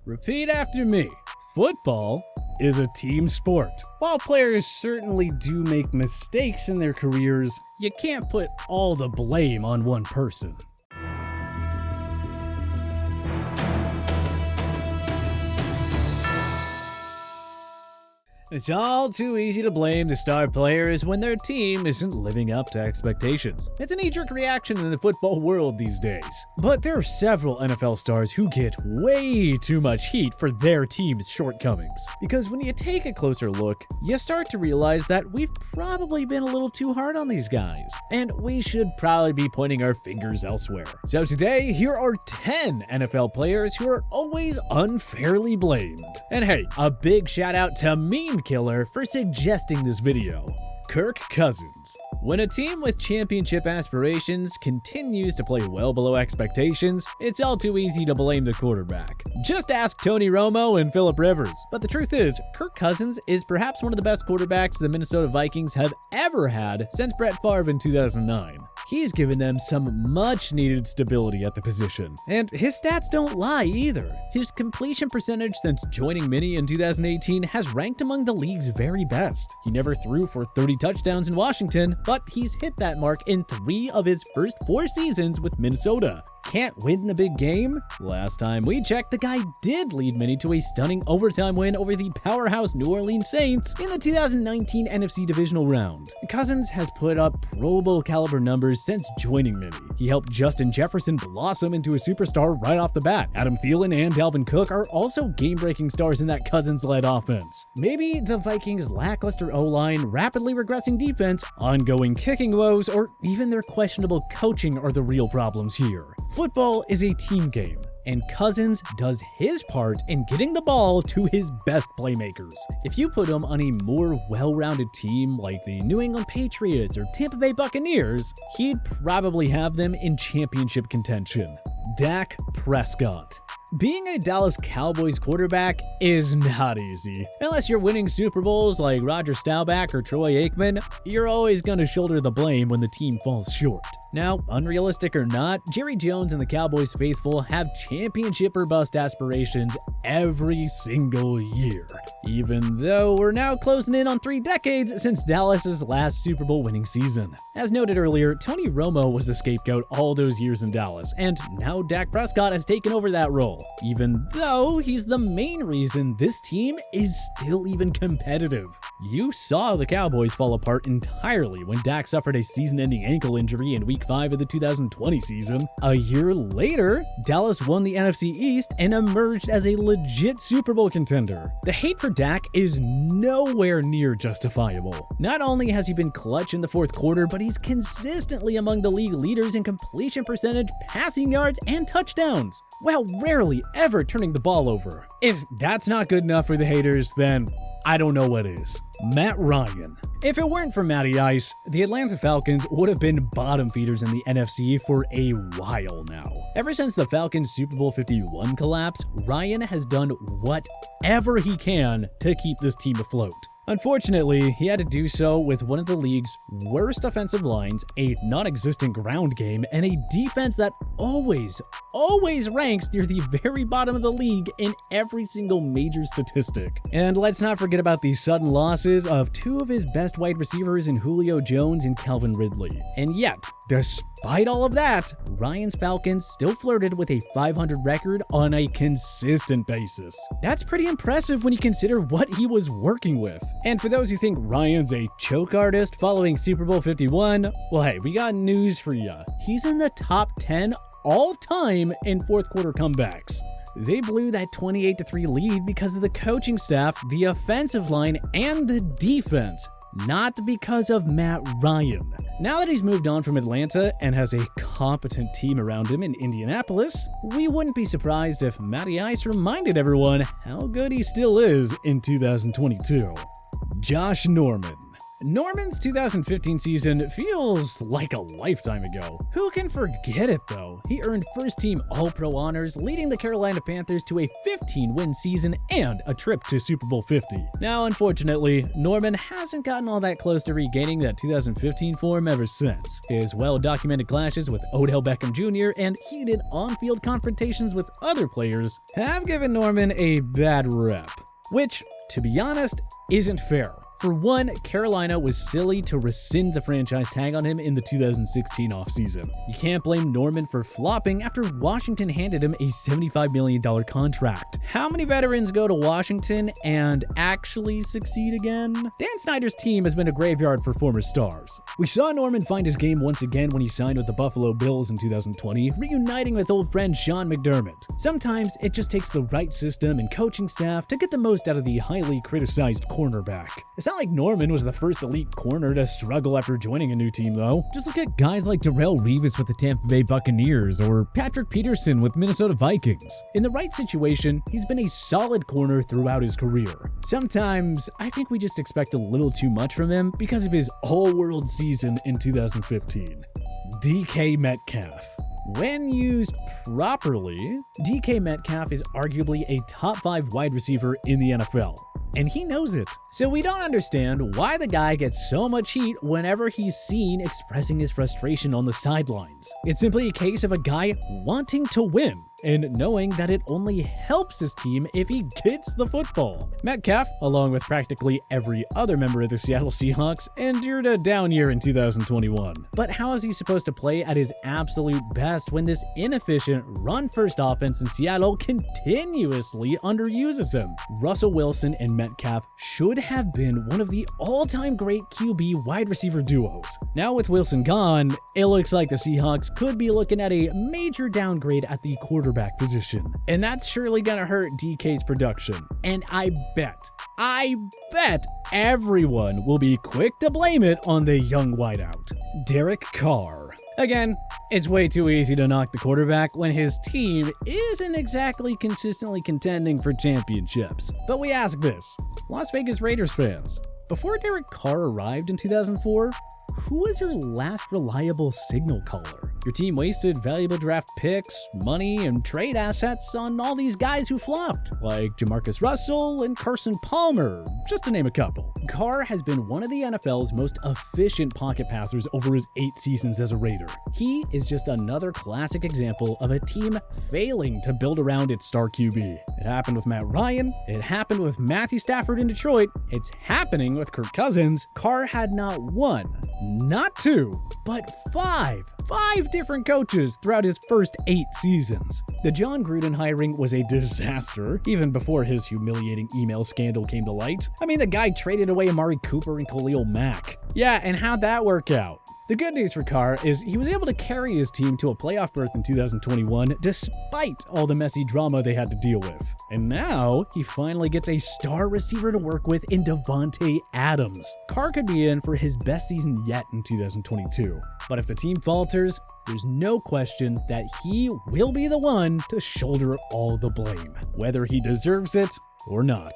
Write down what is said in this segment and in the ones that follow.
Repeat after me. Football is a team sport. While players certainly do make mistakes in their careers, you can't put all the blame on one person. It's all too easy to blame the star players when their team isn't living up to expectations. It's a knee-jerk reaction in the football world these days. But there are several NFL stars who get way too much heat for their team's shortcomings. Because when you take a closer look, you start to realize that we've probably been a little too hard on these guys. And we should probably be pointing our fingers elsewhere. So today, here are 10 NFL players who are always unfairly blamed. And hey, a big shout out to Meme Killer for suggesting this video. Kirk Cousins. When a team with championship aspirations continues to play well below expectations, it's all too easy to blame the quarterback. Just ask Tony Romo and Phillip Rivers. But the truth is, Kirk Cousins is perhaps one of the best quarterbacks the Minnesota Vikings have ever had since Brett Favre in 2009. He's given them some much-needed stability at the position. And his stats don't lie either. His completion percentage since joining Mini in 2018 has ranked among the league's very best. He never threw for 30 touchdowns in Washington, but he's hit that mark in 3 of his first 4 seasons with Minnesota. Can't win a big game? Last time we checked, the guy did lead Mini to a stunning overtime win over the powerhouse New Orleans Saints in the 2019 NFC Divisional Round. Cousins has put up Pro Bowl caliber numbers since joining Mini. He helped Justin Jefferson blossom into a superstar right off the bat. Adam Thielen and Dalvin Cook are also game-breaking stars in that Cousins-led offense. Maybe the Vikings' lackluster O-line, rapidly regressing defense, ongoing kicking woes, or even their questionable coaching are the real problems here. Football is a team game, and Cousins does his part in getting the ball to his best playmakers. If you put him on a more well-rounded team like the New England Patriots or Tampa Bay Buccaneers, he'd probably have them in championship contention. Dak Prescott. Being a Dallas Cowboys quarterback is not easy. Unless you're winning Super Bowls like Roger Staubach or Troy Aikman, you're always going to shoulder the blame when the team falls short. Now, unrealistic or not, Jerry Jones and the Cowboys faithful have championship or bust aspirations every single year. Even though we're now closing in on 3 decades since Dallas's last Super Bowl winning season. As noted earlier, Tony Romo was the scapegoat all those years in Dallas, and now Dak Prescott has taken over that role. Even though he's the main reason this team is still even competitive. You saw the Cowboys fall apart entirely when Dak suffered a season-ending ankle injury in Week 5 of the 2020 season. A year later, Dallas won the NFC East and emerged as a legit Super Bowl contender. The hate for Dak is nowhere near justifiable. Not only has he been clutch in the fourth quarter, but he's consistently among the league leaders in completion percentage, passing yards, and touchdowns, while rarely ever turning the ball over. If that's not good enough for the haters, then I don't know what is. Matt Ryan. If it weren't for Matty Ice, the Atlanta Falcons would have been bottom feeders in the NFC for a while now. Ever since the Falcons' Super Bowl 51 collapse, Ryan has done whatever he can to keep this team afloat. Unfortunately, he had to do so with one of the league's worst offensive lines, a non-existent ground game, and a defense that always ranks near the very bottom of the league in every single major statistic. And let's not forget about the sudden losses of 2 of his best wide receivers in Julio Jones and Calvin Ridley. And yet, despite all of that, Ryan's Falcons still flirted with a 500 record on a consistent basis. That's pretty impressive when you consider what he was working with. And for those who think Ryan's a choke artist following Super Bowl 51, well hey, we got news for you. He's in the top 10 all time in fourth quarter comebacks. They blew that 28-3 lead because of the coaching staff, the offensive line, and the defense, not because of Matt Ryan. Now that he's moved on from Atlanta and has a competent team around him in Indianapolis, we wouldn't be surprised if Matty Ice reminded everyone how good he still is in 2022. Josh Norman. Norman's 2015 season feels like a lifetime ago. Who can forget it though? He earned first-team All-Pro honors, leading the Carolina Panthers to a 15-win season and a trip to Super Bowl 50. Now, unfortunately, Norman hasn't gotten all that close to regaining that 2015 form ever since. His well-documented clashes with Odell Beckham Jr. and heated on-field confrontations with other players have given Norman a bad rep, which, to be honest, isn't fair. For one, Carolina was silly to rescind the franchise tag on him in the 2016 offseason. You can't blame Norman for flopping after Washington handed him a $75 million contract. How many veterans go to Washington and actually succeed again? Dan Snyder's team has been a graveyard for former stars. We saw Norman find his game once again when he signed with the Buffalo Bills in 2020, reuniting with old friend Sean McDermott. Sometimes it just takes the right system and coaching staff to get the most out of the highly criticized cornerback. It's not like Norman was the first elite corner to struggle after joining a new team, though. Just look at guys like Darrelle Revis with the Tampa Bay Buccaneers or Patrick Peterson with Minnesota Vikings. In the right situation, he's been a solid corner throughout his career. Sometimes, I think we just expect a little too much from him because of his all-world season in 2015. DK Metcalf. When used properly, DK Metcalf is arguably a top 5 wide receiver in the NFL. And he knows it. So we don't understand why the guy gets so much heat whenever he's seen expressing his frustration on the sidelines. It's simply a case of a guy wanting to win and knowing that it only helps his team if he gets the football. Metcalf, along with practically every other member of the Seattle Seahawks, endured a down year in 2021. But how is he supposed to play at his absolute best when this inefficient run-first offense in Seattle continuously underuses him? Russell Wilson and Metcalf should have been one of the all-time great QB wide receiver duos. Now with Wilson gone, it looks like the Seahawks could be looking at a major downgrade at the quarterback position. And that's surely gonna hurt DK's production. And I bet everyone will be quick to blame it on the young wideout, Derek Carr. Again, it's way too easy to knock the quarterback when his team isn't exactly consistently contending for championships. But we ask this, Las Vegas Raiders fans, before Derek Carr arrived in 2004, who was your last reliable signal caller? Your team wasted valuable draft picks, money, and trade assets on all these guys who flopped, like Jamarcus Russell and Carson Palmer, just to name a couple. Carr has been one of the NFL's most efficient pocket passers over his 8 seasons as a Raider. He is just another classic example of a team failing to build around its star QB. It happened with Matt Ryan, it happened with Matthew Stafford in Detroit, it's happening with Kirk Cousins. Carr had not one, not two, but five different coaches throughout his first 8 seasons. The John Gruden hiring was a disaster, even before his humiliating email scandal came to light. I mean, the guy traded away Amari Cooper and Khalil Mack. Yeah, and how'd that work out? The good news for Carr is he was able to carry his team to a playoff berth in 2021 despite all the messy drama they had to deal with. And now, he finally gets a star receiver to work with in Davante Adams. Carr could be in for his best season yet in 2022. But if the team falters, there's no question that he will be the one to shoulder all the blame, whether he deserves it or not.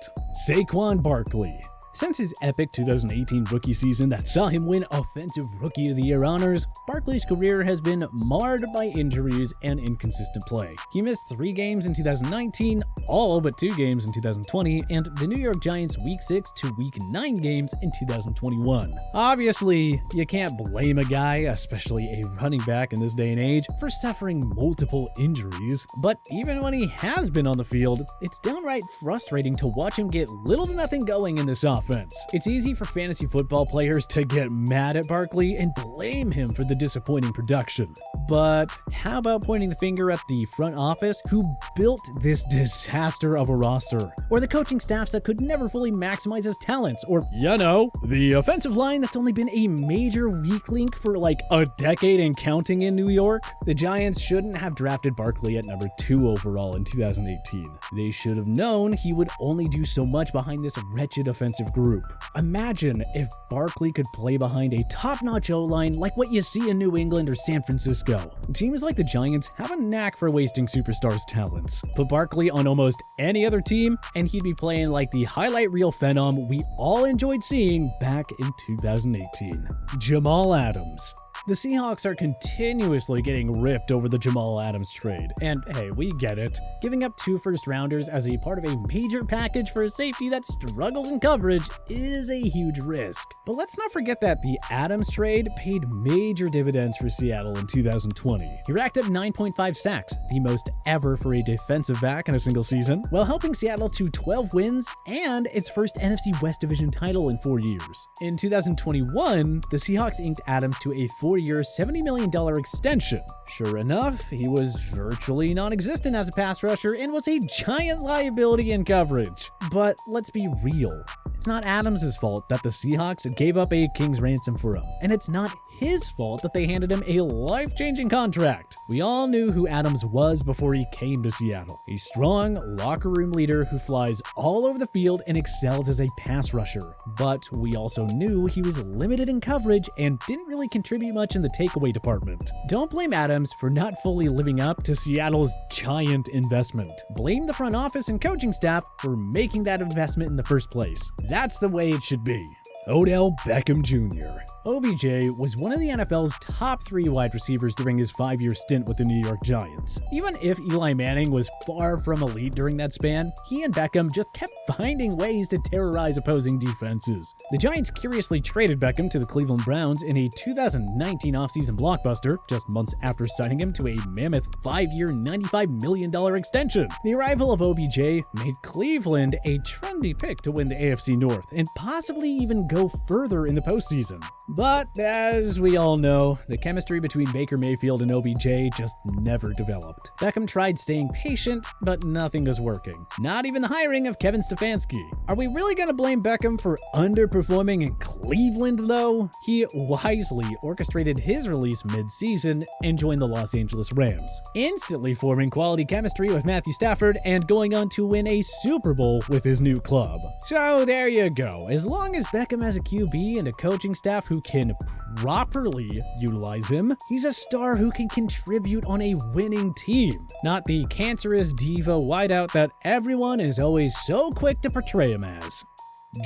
Saquon Barkley. Since his epic 2018 rookie season that saw him win Offensive Rookie of the Year honors, Barkley's career has been marred by injuries and inconsistent play. He missed 3 games in 2019, all but 2 games in 2020, and the New York Giants Week 6 to Week 9 games in 2021. Obviously, you can't blame a guy, especially a running back in this day and age, for suffering multiple injuries, but even when he has been on the field, it's downright frustrating to watch him get little to nothing going in this offense. It's easy for fantasy football players to get mad at Barkley and blame him for the disappointing production. But how about pointing the finger at the front office who built this disaster of a roster? Or the coaching staffs that could never fully maximize his talents? Or, the offensive line that's only been a major weak link for like a decade and counting in New York? The Giants shouldn't have drafted Barkley at number 2 overall in 2018. They should have known he would only do so much behind this wretched offensive group. Imagine if Barkley could play behind a top-notch O-line like what you see in New England or San Francisco. Teams like the Giants have a knack for wasting superstars' talents. Put Barkley on almost any other team, and he'd be playing like the highlight reel phenom we all enjoyed seeing back in 2018. Jamal Adams. The Seahawks are continuously getting ripped over the Jamal Adams trade, and hey, we get it. Giving up 2 first-rounders as a part of a major package for a safety that struggles in coverage is a huge risk. But let's not forget that the Adams trade paid major dividends for Seattle in 2020. He racked up 9.5 sacks, the most ever for a defensive back in a single season, while helping Seattle to 12 wins and its first NFC West Division title in 4 years. In 2021, the Seahawks inked Adams to a 4-year, $70 million extension. Sure enough, he was virtually non-existent as a pass rusher and was a giant liability in coverage. But let's be real. It's not Adams' fault that the Seahawks gave up a king's ransom for him, and it's not his fault that they handed him a life-changing contract. We all knew who Adams was before he came to Seattle. A strong locker room leader who flies all over the field and excels as a pass rusher. But we also knew he was limited in coverage and didn't really contribute much in the takeaway department. Don't blame Adams for not fully living up to Seattle's giant investment. Blame the front office and coaching staff for making that investment in the first place. That's the way it should be. Odell Beckham Jr. OBJ was one of the NFL's top 3 wide receivers during his 5-year stint with the New York Giants. Even if Eli Manning was far from elite during that span, he and Beckham just kept finding ways to terrorize opposing defenses. The Giants curiously traded Beckham to the Cleveland Browns in a 2019 offseason blockbuster, just months after signing him to a mammoth 5-year, $95 million extension. The arrival of OBJ made Cleveland a trendy pick to win the AFC North and possibly even go further in the postseason. But as we all know, the chemistry between Baker Mayfield and OBJ just never developed. Beckham tried staying patient, but nothing was working. Not even the hiring of Kevin Stefanski. Are we really going to blame Beckham for underperforming in Cleveland, though? He wisely orchestrated his release mid-season and joined the Los Angeles Rams, instantly forming quality chemistry with Matthew Stafford and going on to win a Super Bowl with his new club. So there you go. As long as Beckham has a QB and a coaching staff who can properly utilize him, he's a star who can contribute on a winning team, not the cancerous diva wideout that everyone is always so quick to portray him as.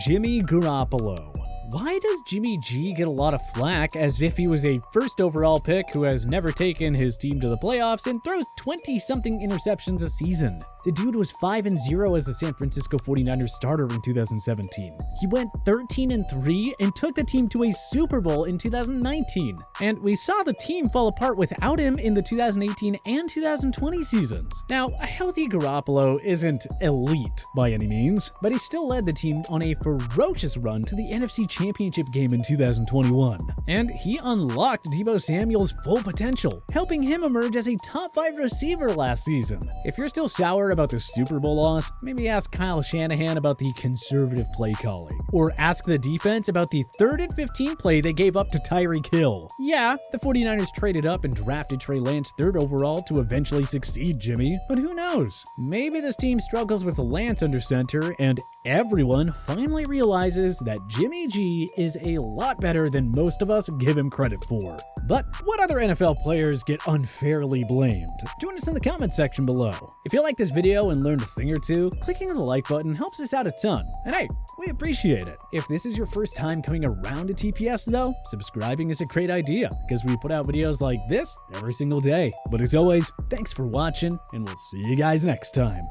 Jimmy Garoppolo. Why does Jimmy G get a lot of flack as if he was a first overall pick who has never taken his team to the playoffs and throws 20-something interceptions a season? The dude was 5-0 as the San Francisco 49ers starter in 2017. He went 13-3 and took the team to a Super Bowl in 2019. And we saw the team fall apart without him in the 2018 and 2020 seasons. Now, a healthy Garoppolo isn't elite by any means, but he still led the team on a ferocious run to the NFC Championship game in 2021. And he unlocked Deebo Samuel's full potential, helping him emerge as a top 5 receiver last season. If you're still sour about the Super Bowl loss, maybe ask Kyle Shanahan about the conservative play calling. Or ask the defense about the 3rd and 15 play they gave up to Tyreek Hill. Yeah, the 49ers traded up and drafted Trey Lance 3rd overall to eventually succeed Jimmy, but who knows? Maybe this team struggles with Lance under center and everyone finally realizes that Jimmy G is a lot better than most of us give him credit for. But what other NFL players get unfairly blamed? Join us in the comment section below. If you like this video and learned a thing or two, clicking the like button helps us out a ton. And hey, we appreciate it. If this is your first time coming around to TPS though, subscribing is a great idea because we put out videos like this every single day. But as always, thanks for watching and we'll see you guys next time.